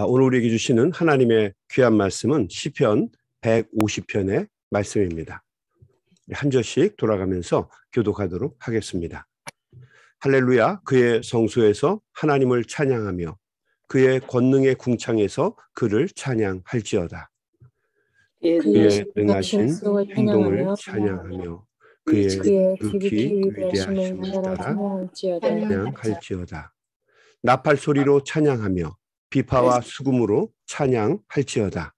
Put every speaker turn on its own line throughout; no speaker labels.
오늘 우리에게 주시는 하나님의 귀한 말씀은 시편 150편의 말씀입니다. 한 절씩 돌아가면서 교독하도록 하겠습니다. 할렐루야, 그의 성소에서 하나님을 찬양하며 그의 권능의 궁창에서 그를 찬양할지어다. 그의 능하신 행동을 찬양하며 그의 지극히 위대하심을 따라 찬양할지어다. 나팔 소리로 찬양하며 비파와 수금으로 찬양할지어다.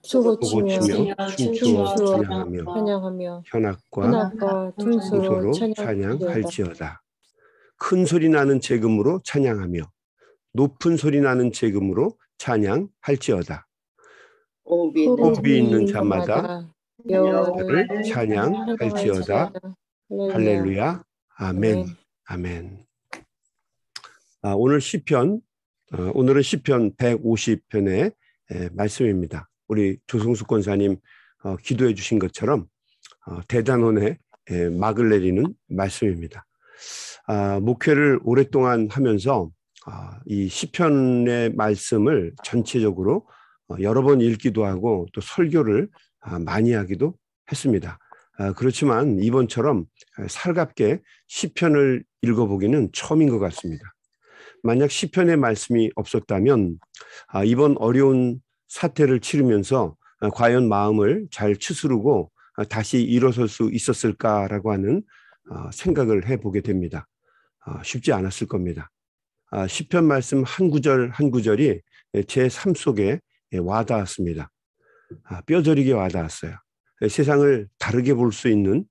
소고치며 춤추어 찬양하며 현악과 tum소로 찬양할지어다. 큰 소리 나는 재금으로 찬양하며 높은 소리 나는 재금으로 찬양할지어다. 호흡이 있는 자마다 여호와를 찬양할지어다. 할렐루야. 아멘. 아멘. 오늘은 시편 150편의 말씀입니다. 우리 조성수 권사님 기도해 주신 것처럼 대단원의 막을 내리는 말씀입니다. 목회를 오랫동안 하면서 이 시편의 말씀을 전체적으로 여러 번 읽기도 하고 또 설교를 많이 하기도 했습니다. 그렇지만 이번처럼 살갑게 시편을 읽어보기는 처음인 것 같습니다. 만약 시편의 말씀이 없었다면 이번 어려운 사태를 치르면서 과연 마음을 잘 추스르고 다시 일어설 수 있었을까라고 하는 생각을 해보게 됩니다. 쉽지 않았을 겁니다. 시편 말씀 한 구절 한 구절이 제 삶 속에 와닿았습니다. 뼈저리게 와닿았어요. 세상을 다르게 볼 수 있는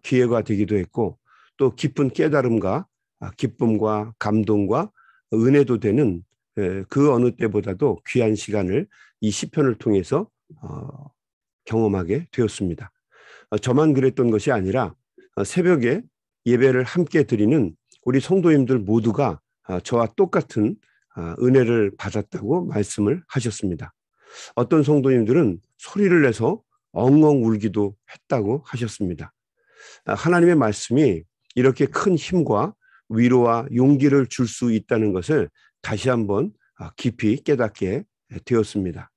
기회가 되기도 했고 또 깊은 깨달음과 기쁨과 감동과 은혜도 되는 그 어느 때보다도 귀한 시간을 이 시편을 통해서 경험하게 되었습니다. 저만 그랬던 것이 아니라 새벽에 예배를 함께 드리는 우리 성도님들 모두가 저와 똑같은 은혜를 받았다고 말씀을 하셨습니다. 어떤 성도님들은 소리를 내서 엉엉 울기도 했다고 하셨습니다. 하나님의 말씀이 이렇게 큰 힘과 위로와 용기를 줄 수 있다는 것을 다시 한번 깊이 깨닫게 되었습니다.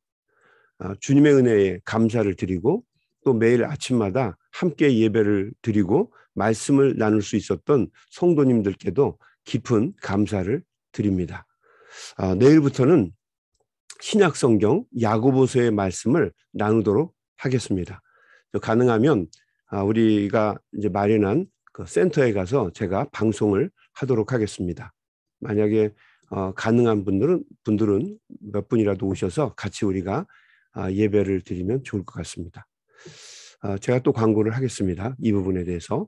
주님의 은혜에 감사를 드리고 또 매일 아침마다 함께 예배를 드리고 말씀을 나눌 수 있었던 성도님들께도 깊은 감사를 드립니다. 내일부터는 신약성경 야고보서의 말씀을 나누도록 하겠습니다. 가능하면 우리가 이제 마련한 그 센터에 가서 제가 방송을 하도록 하겠습니다. 만약에 가능한 분들은 몇 분이라도 오셔서 같이 우리가 예배를 드리면 좋을 것 같습니다. 제가 또 광고를 하겠습니다. 이 부분에 대해서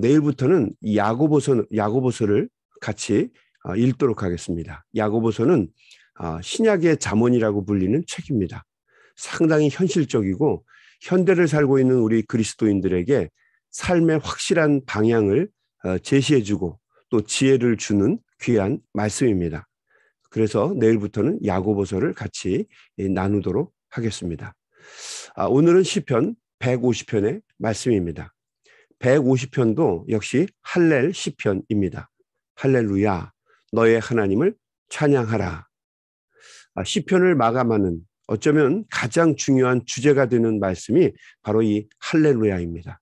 내일부터는 야고보서를 같이 읽도록 하겠습니다. 야고보서는 신약의 잠언이라고 불리는 책입니다. 상당히 현실적이고 현대를 살고 있는 우리 그리스도인들에게 삶의 확실한 방향을 제시해주고 또 지혜를 주는 귀한 말씀입니다. 그래서 내일부터는 야고보서를 같이 나누도록 하겠습니다. 오늘은 시편 150편의 말씀입니다. 150편도 역시 할렐 시편입니다. 할렐루야, 너의 하나님을 찬양하라. 시편을 마감하는 어쩌면 가장 중요한 주제가 되는 말씀이 바로 이 할렐루야입니다.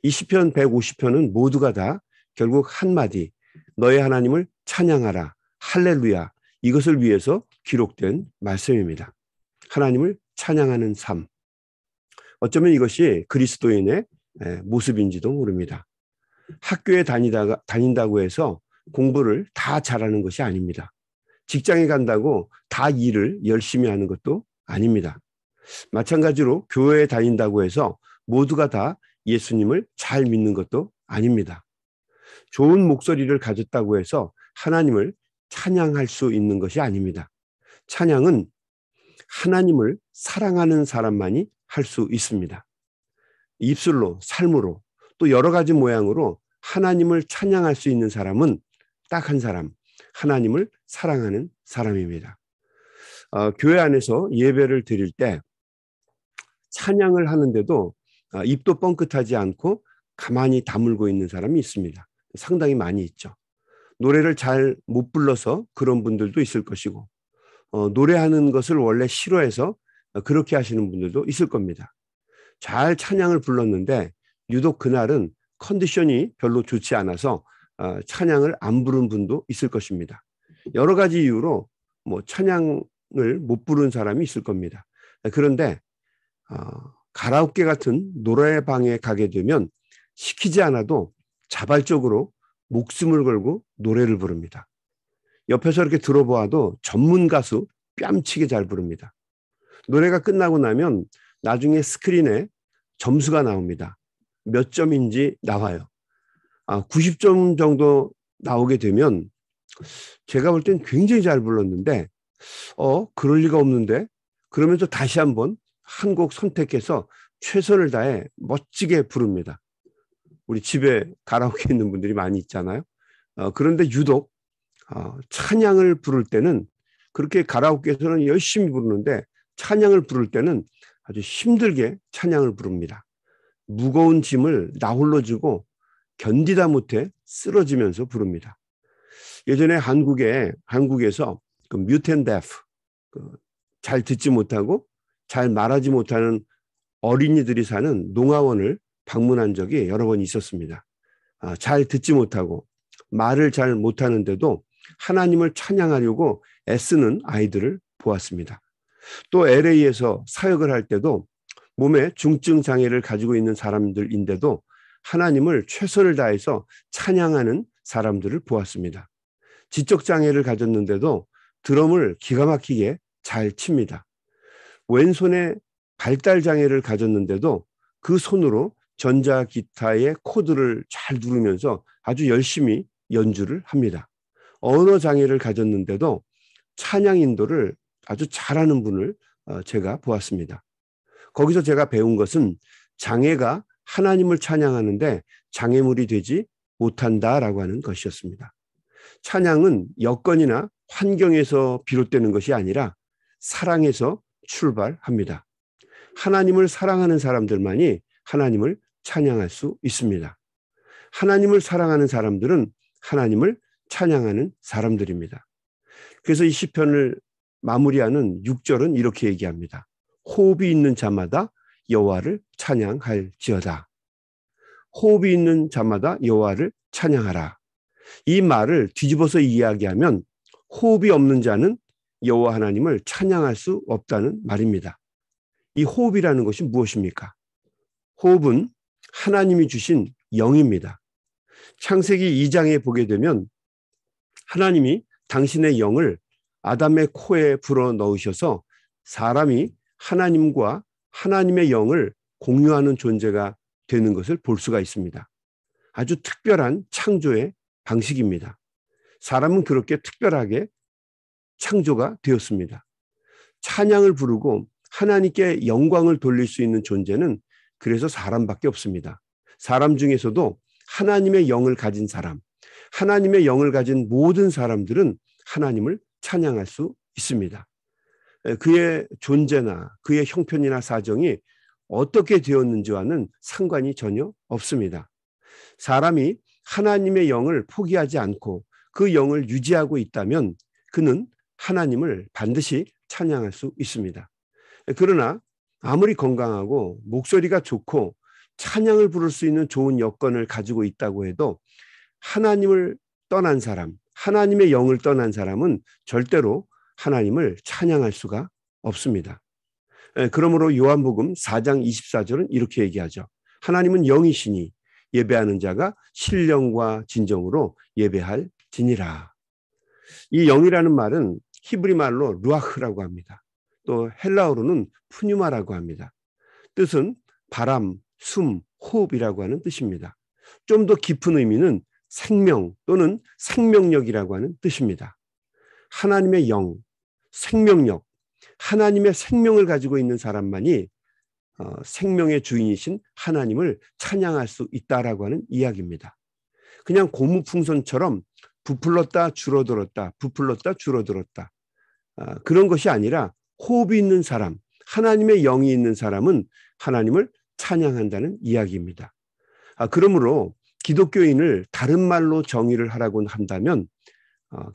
이 시편 150편은 모두가 다 결국 한마디 너의 하나님을 찬양하라 할렐루야 이것을 위해서 기록된 말씀입니다. 하나님을 찬양하는 삶. 어쩌면 이것이 그리스도인의 모습인지도 모릅니다. 학교에 다닌다고 해서 공부를 다 잘하는 것이 아닙니다. 직장에 간다고 다 일을 열심히 하는 것도 아닙니다. 마찬가지로 교회에 다닌다고 해서 모두가 다 예수님을 잘 믿는 것도 아닙니다. 좋은 목소리를 가졌다고 해서 하나님을 찬양할 수 있는 것이 아닙니다. 찬양은 하나님을 사랑하는 사람만이 할 수 있습니다. 입술로, 삶으로, 또 여러 가지 모양으로 하나님을 찬양할 수 있는 사람은 딱 한 사람, 하나님을 사랑하는 사람입니다. 교회 안에서 예배를 드릴 때 찬양을 하는데도 입도 뻥끗하지 않고 가만히 다물고 있는 사람이 있습니다. 상당히 많이 있죠. 노래를 잘 못 불러서 그런 분들도 있을 것이고 노래하는 것을 원래 싫어해서 그렇게 하시는 분들도 있을 겁니다. 잘 찬양을 불렀는데 유독 그날은 컨디션이 별로 좋지 않아서 찬양을 안 부른 분도 있을 것입니다. 여러 가지 이유로 뭐 찬양을 못 부른 사람이 있을 겁니다. 그런데 가라오케 같은 노래방에 가게 되면 시키지 않아도 자발적으로 목숨을 걸고 노래를 부릅니다. 옆에서 이렇게 들어보아도 전문 가수 뺨치게 잘 부릅니다. 노래가 끝나고 나면 나중에 스크린에 점수가 나옵니다. 몇 점인지 나와요. 90점 정도 나오게 되면 제가 볼 땐 굉장히 잘 불렀는데 그럴 리가 없는데 그러면서 다시 한번 한 곡 선택해서 최선을 다해 멋지게 부릅니다. 우리 집에 가라오케 있는 분들이 많이 있잖아요. 그런데 유독 찬양을 부를 때는 그렇게 가라오케에서는 열심히 부르는데 찬양을 부를 때는 아주 힘들게 찬양을 부릅니다. 무거운 짐을 나홀로 지고 견디다 못해 쓰러지면서 부릅니다. 예전에 한국에서 그 뮤트 데프, 잘 듣지 못하고 잘 말하지 못하는 어린이들이 사는 농아원을 방문한 적이 여러 번 있었습니다. 잘 듣지 못하고 말을 잘 못하는데도 하나님을 찬양하려고 애쓰는 아이들을 보았습니다. 또 LA에서 사역을 할 때도 몸에 중증 장애를 가지고 있는 사람들인데도 하나님을 최선을 다해서 찬양하는 사람들을 보았습니다. 지적 장애를 가졌는데도 드럼을 기가 막히게 잘 칩니다. 왼손에 발달 장애를 가졌는데도 그 손으로 전자기타의 코드를 잘 누르면서 아주 열심히 연주를 합니다. 언어 장애를 가졌는데도 찬양 인도를 아주 잘하는 분을 제가 보았습니다. 거기서 제가 배운 것은 장애가 하나님을 찬양하는데 장애물이 되지 못한다라고 하는 것이었습니다. 찬양은 여건이나 환경에서 비롯되는 것이 아니라 사랑에서 출발합니다. 하나님을 사랑하는 사람들만이 하나님을 찬양할 수 있습니다. 하나님을 사랑하는 사람들은 하나님을 찬양하는 사람들입니다. 그래서 이 시편을 마무리하는 6절은 이렇게 얘기합니다. 호흡이 있는 자마다 여호와를 찬양할지어다. 호흡이 있는 자마다 여호와를 찬양하라. 이 말을 뒤집어서 이야기하면 호흡이 없는 자는 여호와 하나님을 찬양할 수 없다는 말입니다. 이 호흡이라는 것이 무엇입니까? 호흡은 하나님이 주신 영입니다. 창세기 2장에 보게 되면 하나님이 당신의 영을 아담의 코에 불어 넣으셔서 사람이 하나님과 하나님의 영을 공유하는 존재가 되는 것을 볼 수가 있습니다. 아주 특별한 창조의 방식입니다. 사람은 그렇게 특별하게 창조가 되었습니다. 찬양을 부르고 하나님께 영광을 돌릴 수 있는 존재는 그래서 사람밖에 없습니다. 사람 중에서도 하나님의 영을 가진 사람, 하나님의 영을 가진 모든 사람들은 하나님을 찬양할 수 있습니다. 그의 존재나 그의 형편이나 사정이 어떻게 되었는지와는 상관이 전혀 없습니다. 사람이 하나님의 영을 포기하지 않고 그 영을 유지하고 있다면 그는 하나님을 반드시 찬양할 수 있습니다. 그러나 아무리 건강하고 목소리가 좋고 찬양을 부를 수 있는 좋은 여건을 가지고 있다고 해도 하나님을 떠난 사람, 하나님의 영을 떠난 사람은 절대로 하나님을 찬양할 수가 없습니다. 그러므로 요한복음 4장 24절은 이렇게 얘기하죠. 하나님은 영이시니 예배하는 자가 신령과 진정으로 예배할지니라. 이 영이라는 말은 히브리 말로 루아흐라고 합니다. 또 헬라어로는 푸뉴마라고 합니다. 뜻은 바람, 숨, 호흡이라고 하는 뜻입니다. 좀 더 깊은 의미는 생명 또는 생명력이라고 하는 뜻입니다. 하나님의 영, 생명력, 하나님의 생명을 가지고 있는 사람만이 생명의 주인이신 하나님을 찬양할 수 있다라고 하는 이야기입니다. 그냥 고무풍선처럼 부풀렀다 줄어들었다, 부풀렀다 줄어들었다. 그런 것이 아니라 호흡이 있는 사람, 하나님의 영이 있는 사람은 하나님을 찬양한다는 이야기입니다. 그러므로 기독교인을 다른 말로 정의를 하라고 한다면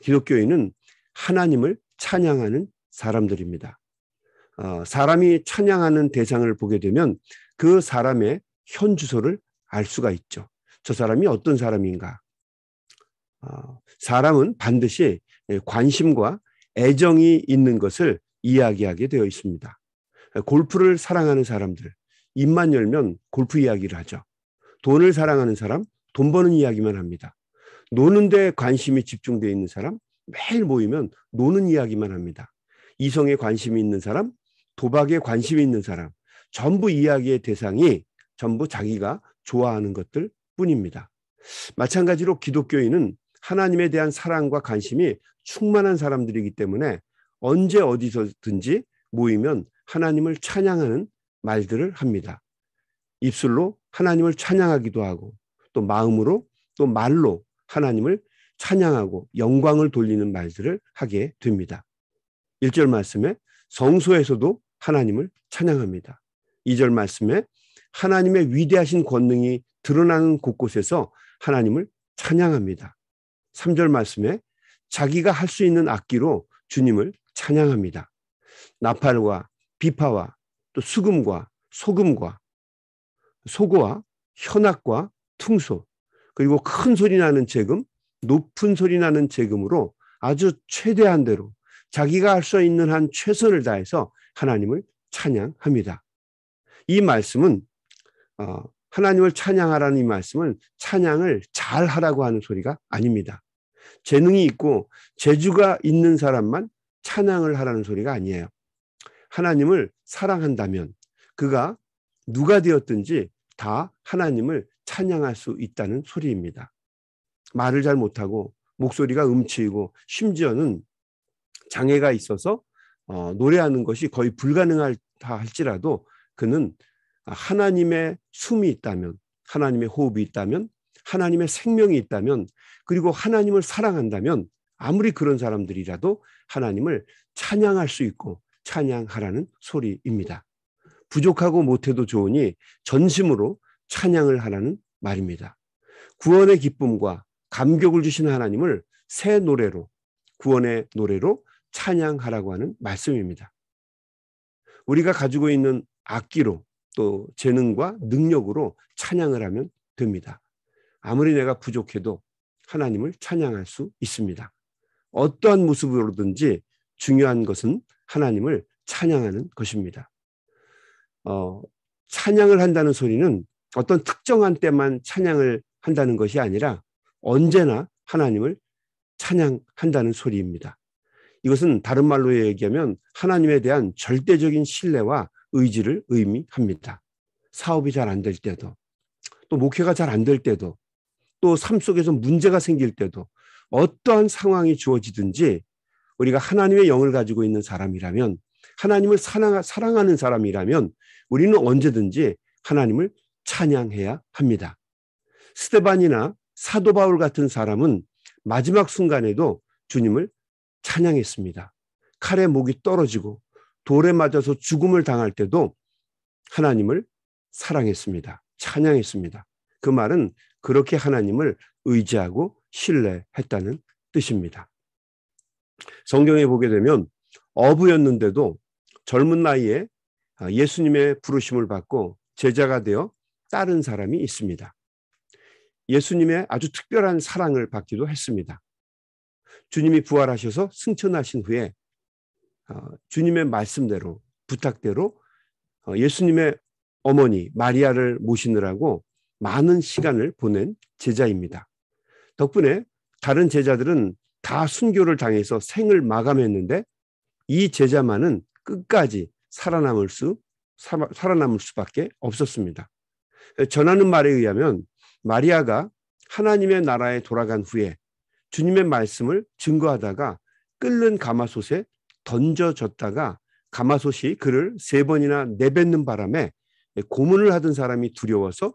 기독교인은 하나님을 찬양하는 사람들입니다. 사람이 찬양하는 대상을 보게 되면 그 사람의 현 주소를 알 수가 있죠. 저 사람이 어떤 사람인가. 사람은 반드시 관심과 애정이 있는 것을 이야기하게 되어 있습니다. 골프를 사랑하는 사람들, 입만 열면 골프 이야기를 하죠. 돈을 사랑하는 사람, 돈 버는 이야기만 합니다. 노는 데 관심이 집중되어 있는 사람, 매일 모이면 노는 이야기만 합니다. 이성에 관심이 있는 사람, 도박에 관심이 있는 사람, 전부 이야기의 대상이 전부 자기가 좋아하는 것들 뿐입니다. 마찬가지로 기독교인은 하나님에 대한 사랑과 관심이 충만한 사람들이기 때문에 언제 어디서든지 모이면 하나님을 찬양하는 말들을 합니다. 입술로 하나님을 찬양하기도 하고 또 마음으로 또 말로 하나님을 찬양하고 영광을 돌리는 말들을 하게 됩니다. 1절 말씀에 성소에서도 하나님을 찬양합니다. 2절 말씀에 하나님의 위대하신 권능이 드러나는 곳곳에서 하나님을 찬양합니다. 3절 말씀에 자기가 할 수 있는 악기로 주님을 찬양합니다. 나팔과 비파와 또 수금과 소금과 소고와 현악과 퉁소 그리고 큰 소리 나는 재금, 높은 소리 나는 재금으로 아주 최대한 대로 자기가 할 수 있는 한 최선을 다해서 하나님을 찬양합니다. 이 말씀은 하나님을 찬양하라는 이 말씀은 찬양을 잘하라고 하는 소리가 아닙니다. 재능이 있고 재주가 있는 사람만 찬양을 하라는 소리가 아니에요. 하나님을 사랑한다면 그가 누가 되었든지 다 하나님을 찬양할 수 있다는 소리입니다. 말을 잘 못하고 목소리가 음치이고 심지어는 장애가 있어서 노래하는 것이 거의 불가능하다 할지라도 그는 하나님의 숨이 있다면, 하나님의 호흡이 있다면, 하나님의 생명이 있다면, 그리고 하나님을 사랑한다면 아무리 그런 사람들이라도 하나님을 찬양할 수 있고 찬양하라는 소리입니다. 부족하고 못해도 좋으니 전심으로 찬양을 하라는 말입니다. 구원의 기쁨과 감격을 주신 하나님을 새 노래로, 구원의 노래로 찬양하라고 하는 말씀입니다. 우리가 가지고 있는 악기로 또 재능과 능력으로 찬양을 하면 됩니다. 아무리 내가 부족해도 하나님을 찬양할 수 있습니다. 어떠한 모습으로든지 중요한 것은 하나님을 찬양하는 것입니다. 찬양을 한다는 소리는 어떤 특정한 때만 찬양을 한다는 것이 아니라 언제나 하나님을 찬양한다는 소리입니다. 이것은 다른 말로 얘기하면 하나님에 대한 절대적인 신뢰와 의지를 의미합니다. 사업이 잘 안 될 때도, 또 목회가 잘 안 될 때도, 또 삶 속에서 문제가 생길 때도 어떠한 상황이 주어지든지 우리가 하나님의 영을 가지고 있는 사람이라면, 하나님을 사랑하는 사람이라면 우리는 언제든지 하나님을 찬양해야 합니다. 스데반이나 사도 바울 같은 사람은 마지막 순간에도 주님을 찬양했습니다. 칼에 목이 떨어지고 돌에 맞아서 죽음을 당할 때도 하나님을 사랑했습니다. 찬양했습니다. 그 말은 그렇게 하나님을 의지하고 신뢰했다는 뜻입니다. 성경에 보게 되면 어부였는데도 젊은 나이에 예수님의 부르심을 받고 제자가 되어 따른 사람이 있습니다. 예수님의 아주 특별한 사랑을 받기도 했습니다. 주님이 부활하셔서 승천하신 후에 주님의 말씀대로, 부탁대로 예수님의 어머니 마리아를 모시느라고 많은 시간을 보낸 제자입니다. 덕분에 다른 제자들은 다 순교를 당해서 생을 마감했는데 이 제자만은 끝까지 살아남을 수밖에 없었습니다. 전하는 말에 의하면 마리아가 하나님의 나라에 돌아간 후에 주님의 말씀을 증거하다가 끓는 가마솥에 던져졌다가 가마솥이 그를 3번이나 내뱉는 바람에 고문을 하던 사람이 두려워서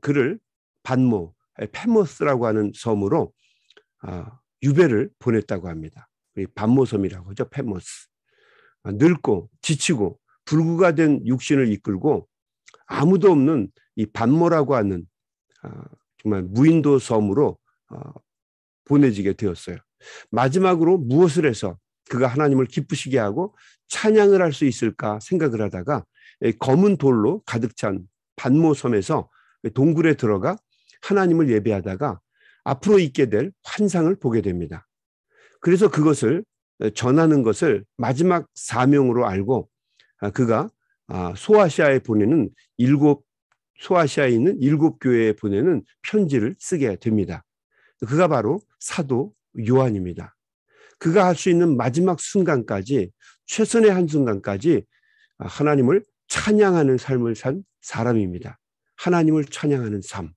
그를 반모, 페모스라고 하는 섬으로 유배를 보냈다고 합니다. 반모섬이라고 하죠. 페모스. 늙고 지치고 불구가 된 육신을 이끌고 아무도 없는 이 반모라고 하는 정말 무인도 섬으로 보내지게 되었어요. 마지막으로 무엇을 해서 그가 하나님을 기쁘시게 하고 찬양을 할 수 있을까 생각을 하다가 검은 돌로 가득 찬 반모섬에서 동굴에 들어가 하나님을 예배하다가 앞으로 있게 될 환상을 보게 됩니다. 그래서 그것을 전하는 것을 마지막 사명으로 알고 그가 소아시아에 있는 일곱 교회에 보내는 편지를 쓰게 됩니다. 그가 바로 사도 요한입니다. 그가 할 수 있는 마지막 순간까지, 최선의 한순간까지 하나님을 찬양하는 삶을 산 사람입니다. 하나님을 찬양하는 삶.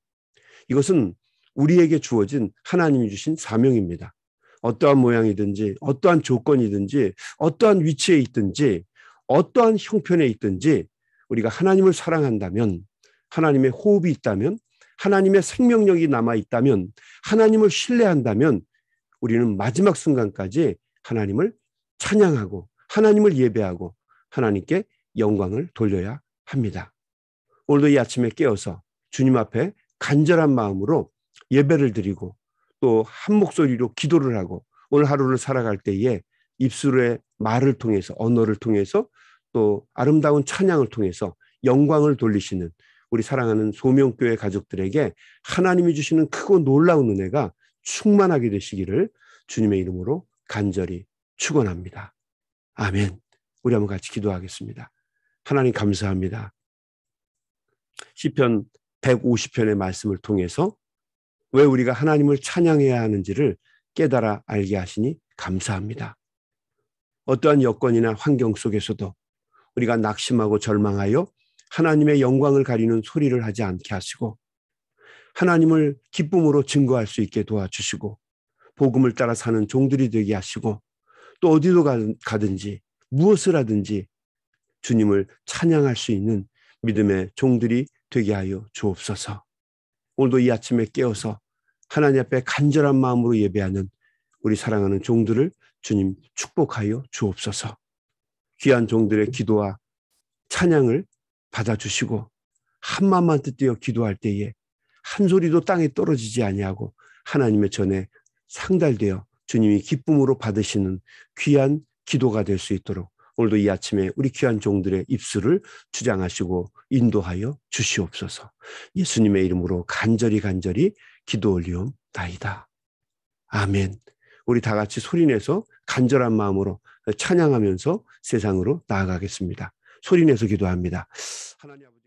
이것은 우리에게 주어진 하나님이 주신 사명입니다. 어떠한 모양이든지 어떠한 조건이든지 어떠한 위치에 있든지 어떠한 형편에 있든지 우리가 하나님을 사랑한다면, 하나님의 호흡이 있다면, 하나님의 생명력이 남아있다면, 하나님을 신뢰한다면 우리는 마지막 순간까지 하나님을 찬양하고 하나님을 예배하고 하나님께 영광을 돌려야 합니다. 오늘도 이 아침에 깨어서 주님 앞에 간절한 마음으로 예배를 드리고 또 한 목소리로 기도를 하고 오늘 하루를 살아갈 때에 입술의 말을 통해서, 언어를 통해서 또 아름다운 찬양을 통해서 영광을 돌리시는 우리 사랑하는 소명교회 가족들에게 하나님이 주시는 크고 놀라운 은혜가 충만하게 되시기를 주님의 이름으로 간절히 축원합니다. 아멘. 우리 한번 같이 기도하겠습니다. 하나님 감사합니다. 시편 150편의 말씀을 통해서 왜 우리가 하나님을 찬양해야 하는지를 깨달아 알게 하시니 감사합니다. 어떠한 여건이나 환경 속에서도 우리가 낙심하고 절망하여 하나님의 영광을 가리는 소리를 하지 않게 하시고 하나님을 기쁨으로 증거할 수 있게 도와주시고 복음을 따라 사는 종들이 되게 하시고 또 어디로 가든지 무엇을 하든지 주님을 찬양할 수 있는 믿음의 종들이 되게 하여 주옵소서. 오늘도 이 아침에 깨어서 하나님 앞에 간절한 마음으로 예배하는 우리 사랑하는 종들을 주님 축복하여 주옵소서. 귀한 종들의 기도와 찬양을 받아주시고 한 마음만 뜻되어 기도할 때에 한 소리도 땅에 떨어지지 아니하고 하나님의 전에 상달되어 주님이 기쁨으로 받으시는 귀한 기도가 될 수 있도록 오늘도 이 아침에 우리 귀한 종들의 입술을 주장하시고 인도하여 주시옵소서. 예수님의 이름으로 간절히 기도 올리옵나이다. 아멘. 우리 다 같이 소리내서 간절한 마음으로 찬양하면서 세상으로 나아가겠습니다. 소리내서 기도합니다. 하나님 아버지.